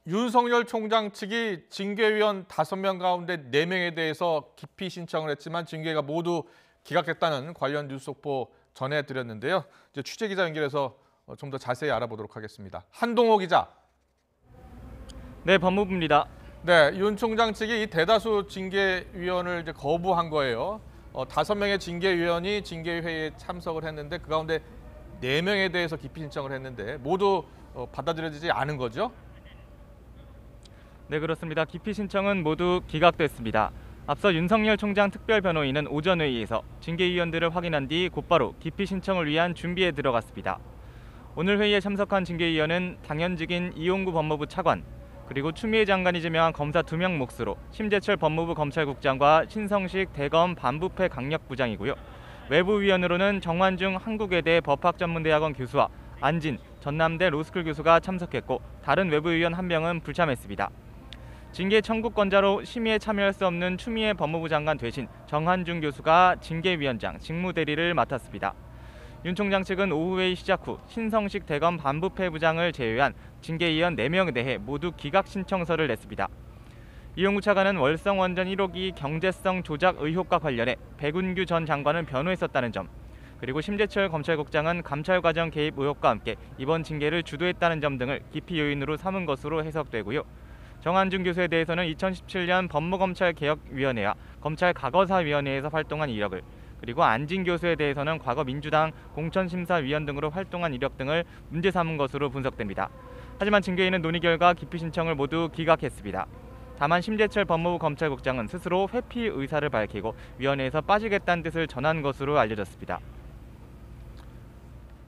윤석열 총장 측이 징계위원 5명 가운데 4명에 대해서 기피 신청을 했지만 징계가 모두 기각됐다는 관련 뉴스 속보 전해드렸는데요. 이제 취재기자 연결해서 좀 더 자세히 알아보도록 하겠습니다. 한동호 기자. 네, 법무부입니다. 네, 윤 총장 측이 이 대다수 징계위원을 이제 거부한 거예요. 5명의 징계위원이 징계회의에 참석을 했는데 그 가운데 4명에 대해서 기피 신청을 했는데 모두 받아들여지지 않은 거죠? 네, 그렇습니다. 기피 신청은 모두 기각됐습니다. 앞서 윤석열 총장 특별변호인은 오전 회의에서 징계위원들을 확인한 뒤 곧바로 기피 신청을 위한 준비에 들어갔습니다. 오늘 회의에 참석한 징계위원은 당연직인 이용구 법무부 차관, 그리고 추미애 장관이 지명한 검사 2명 몫으로 심재철 법무부 검찰국장과 신성식 대검 반부패 강력부장이고요. 외부위원으로는 정환중 한국외대 법학전문대학원 교수와 안진 전남대 로스쿨 교수가 참석했고 다른 외부위원 1명은 불참했습니다. 징계 청구권자로 심의에 참여할 수 없는 추미애 법무부 장관 대신 정한중 교수가 징계위원장 직무대리를 맡았습니다. 윤 총장 측은 오후 회의 시작 후 신성식 대검 반부패 부장을 제외한 징계위원 4명에 대해 모두 기각 신청서를 냈습니다. 이용구 차관은 월성 원전 1호기 경제성 조작 의혹과 관련해 백운규 전 장관을 변호했었다는 점, 그리고 심재철 검찰국장은 감찰 과정 개입 의혹과 함께 이번 징계를 주도했다는 점 등을 기피 요인으로 삼은 것으로 해석되고요. 정한중 교수에 대해서는 2017년 법무검찰개혁위원회와 검찰과거사위원회에서 활동한 이력을, 그리고 안진 교수에 대해서는 과거 민주당 공천심사위원 등으로 활동한 이력 등을 문제 삼은 것으로 분석됩니다. 하지만 징계위는 논의 결과 기피 신청을 모두 기각했습니다. 다만 심재철 법무부 검찰국장은 스스로 회피 의사를 밝히고 위원회에서 빠지겠다는 뜻을 전한 것으로 알려졌습니다.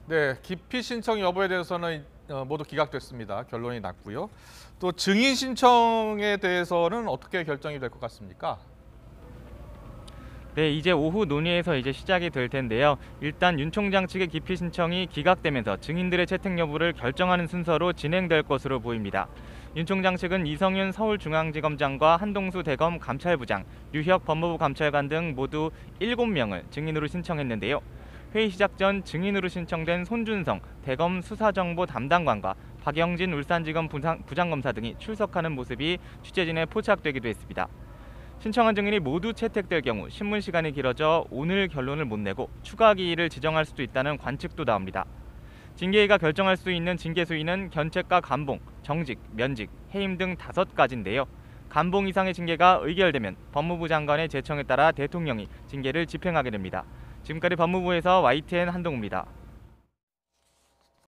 네, 기피 신청 여부에 대해서는 모두 기각됐습니다. 결론이 났고요. 또 증인 신청에 대해서는 어떻게 결정이 될 것 같습니까? 네, 이제 오후 논의에서 시작이 될 텐데요. 일단 윤 총장 측의 기피 신청이 기각되면서 증인들의 채택 여부를 결정하는 순서로 진행될 것으로 보입니다. 윤 총장 측은 이성윤 서울중앙지검장과 한동수 대검 감찰부장, 류혁 법무부 감찰관 등 모두 7명을 증인으로 신청했는데요. 회의 시작 전 증인으로 신청된 손준성 대검 수사정보 담당관과 박영진 울산지검 부장검사 등이 출석하는 모습이 취재진에 포착되기도 했습니다. 신청한 증인이 모두 채택될 경우 신문 시간이 길어져 오늘 결론을 못 내고 추가 기일을 지정할 수도 있다는 관측도 나옵니다. 징계위가 결정할 수 있는 징계 수위는 견책과 감봉, 정직, 면직, 해임 등 5가지인데요. 감봉 이상의 징계가 의결되면 법무부 장관의 제청에 따라 대통령이 징계를 집행하게 됩니다. 지금까지 법무부에서 YTN 한동우입니다.